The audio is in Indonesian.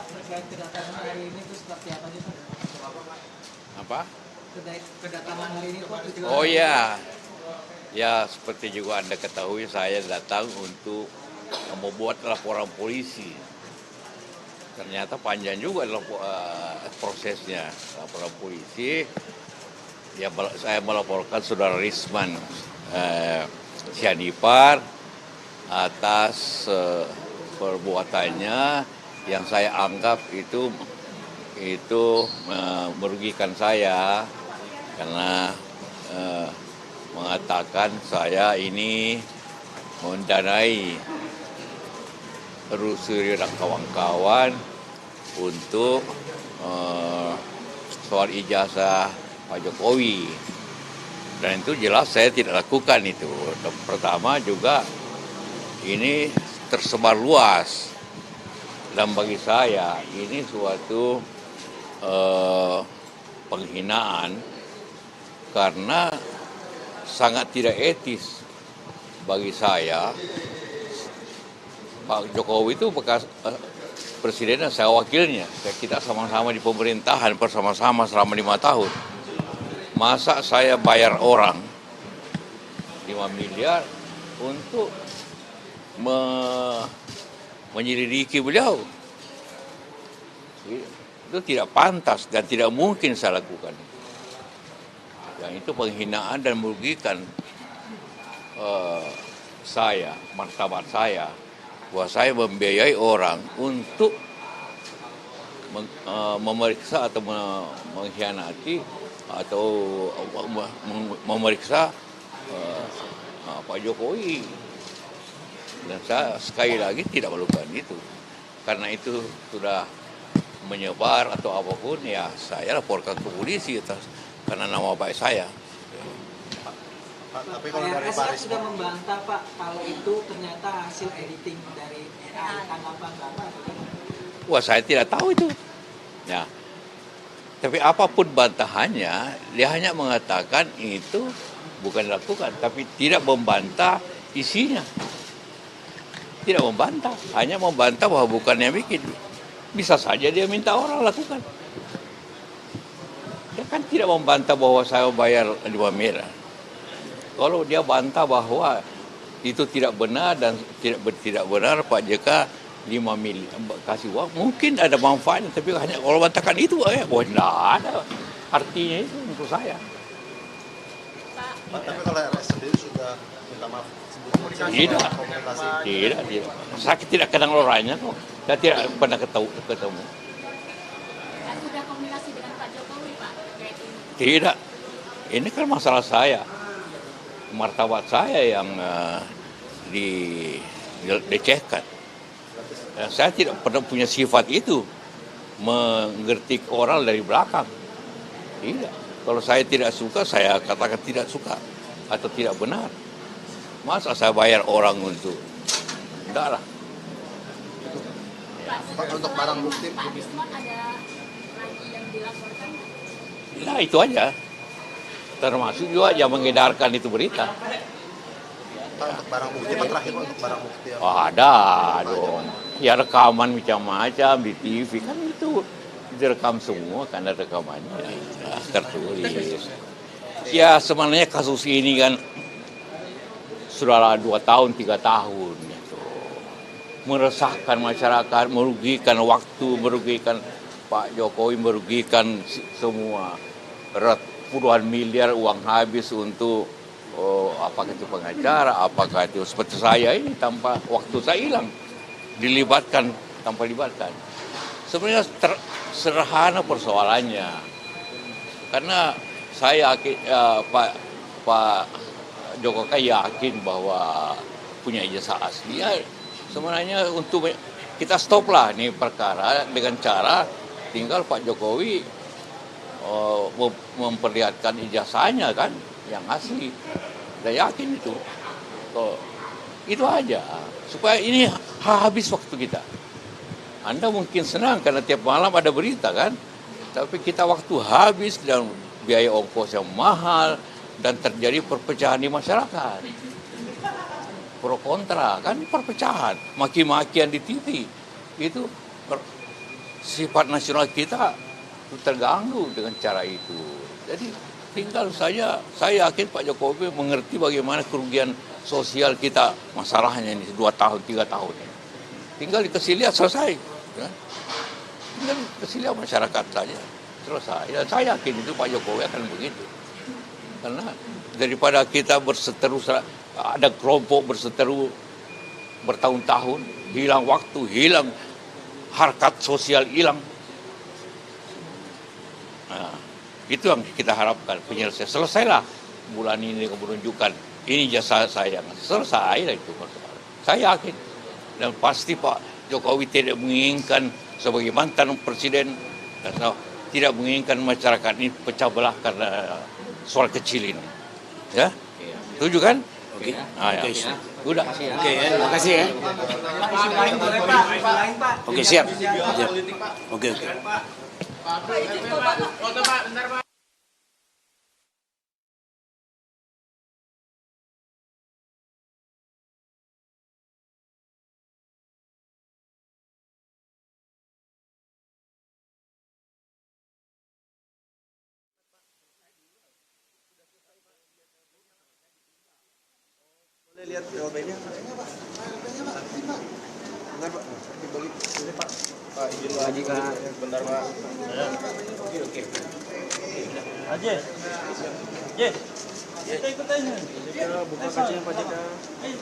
Pak, terkait kedatangan hari ini itu seperti apa sih Pak? Apa? Kedatangan hari ini Pak tujuan. Oh ya, ya seperti juga Anda ketahui saya datang untuk membuat laporan polisi. Ternyata panjang juga prosesnya laporan polisi. Ya, saya melaporkan saudara Risman Sianipar atas perbuatannya yang saya anggap itu merugikan saya karena mengatakan saya ini mendanai Rusiri dan kawan-kawan untuk soal ijazah Pak Jokowi, dan itu jelas saya tidak lakukan itu. Pertama juga ini tersebar luas, dan bagi saya ini suatu penghinaan karena sangat tidak etis bagi saya. Pak Jokowi itu bekas presiden dan saya wakilnya. Kita sama-sama di pemerintahan bersama-sama selama 5 tahun. Masa saya bayar orang 5 miliar untuk menyelidiki beliau? Itu tidak pantas dan tidak mungkin saya lakukan. Yang itu penghinaan dan merugikan saya, martabat saya, bahwa saya membiayai orang untuk memeriksa atau mengkhianati atau memeriksa Pak Jokowi. Dan saya sekali lagi tidak melakukan itu. Karena itu sudah menyebar atau apapun, ya saya laporkan ke polisi karena nama baik saya. Pak, tapi kalau dari Pak sudah membantah Pak kalau itu ternyata hasil editing dari AI. Tanggapan Bapak? Wah, saya tidak tahu itu. Ya. Tapi apapun bantahannya, dia hanya mengatakan itu bukan dilakukan, tapi tidak membantah isinya. Tidak membantah, hanya membantah bahwa bukan yang bikin. Bisa saja dia minta orang lakukan. Dia kan tidak membantah bahwa saya bayar 5 miliar. Kalau dia bantah bahwa itu tidak benar dan tidak benar Pak JK 5 miliar kasih uang, mungkin ada manfaatnya, tapi hanya kalau bantahkan itu, tidak ada artinya itu untuk saya. Pak, tapi kalau RS sendiri sudah minta maaf sendiri? Tidak. Saya tidak kenal orangnya kok. Saya tidak pernah ketemu. Sudah komunikasi dengan Pak Jokowi, Pak? Tidak. Ini kan masalah saya. Martabat saya yang dilecehkan. Saya tidak pernah punya sifat itu, mengerti orang dari belakang. Tidak. Kalau saya tidak suka, saya katakan tidak suka atau tidak benar. Masa saya bayar orang untuk? Tidak lah. Pak, untuk barang bukti Pak Risman ada lagi yang dilaporkan? Nah, itu aja. Termasuk juga yang mengedarkan itu berita. Pak, untuk barang bukti, Pak, terakhir Pak, untuk barang bukti yang Ada dong. Ya rekaman macam-macam di TV kan itu direkam semua, karena rekamannya tertulis. Ya sebenarnya kasus ini kan sudah 2 tahun, 3 tahun. Gitu. Meresahkan masyarakat, merugikan waktu, merugikan Pak Jokowi, merugikan semua. Puluhan miliar uang habis untuk apakah itu pengacara, apakah itu seperti saya ini tanpa waktu saya hilang. Dilibatkan, tanpa libatkan. Sebenarnya sederhana persoalannya. Karena saya Pak Jokowi yakin bahwa punya ijazah asli. Ya, sebenarnya untuk kita stop lah nih perkara dengan cara tinggal Pak Jokowi memperlihatkan ijazahnya kan yang asli. Saya yakin itu. Itu aja. Supaya ini habis waktu kita. Anda mungkin senang karena tiap malam ada berita kan. Tapi kita waktu habis dan biaya ongkos yang mahal dan terjadi perpecahan di masyarakat. Pro kontra kan perpecahan, maki-makian di TV. Itu sifat nasional kita terganggu dengan cara itu. Jadi tinggal saja, saya yakin Pak Jokowi mengerti bagaimana kerugian sosial kita, masalahnya ini 2 tahun, 3 tahun. Tinggal dikasih lihat selesai. Ya. Tinggal dikasih lihat masyarakat saja, selesai. Ya, saya yakin itu Pak Jokowi akan begitu. Karena daripada kita berseteru, ada kelompok berseteru bertahun-tahun, hilang waktu, hilang harkat sosial, hilang. Nah, itu yang kita harapkan, penyelesaian. Selesailah bulan ini menunjukkan ini jasa saya. Selesai lah itu. Saya yakin. Dan pasti Pak Jokowi tidak menginginkan sebagai mantan presiden, tidak menginginkan masyarakat ini pecah belah karena soal kecil ini. Ya? Setuju kan? Oke. Ah, ya. Udah. Oke ya, terima kasih ya. Isu lain boleh Pak, isu lain Pak. Oke, siap. Siap. Oke, oke. Pak, izin Pak. Boleh lihat jawabannya? Bentar Pak, dibagi. Ini Pak. Pak, izin Pak. Bentar Pak. Oke. Aja. Kita ikut aja. Buka kacanya Pak JK. Ayo.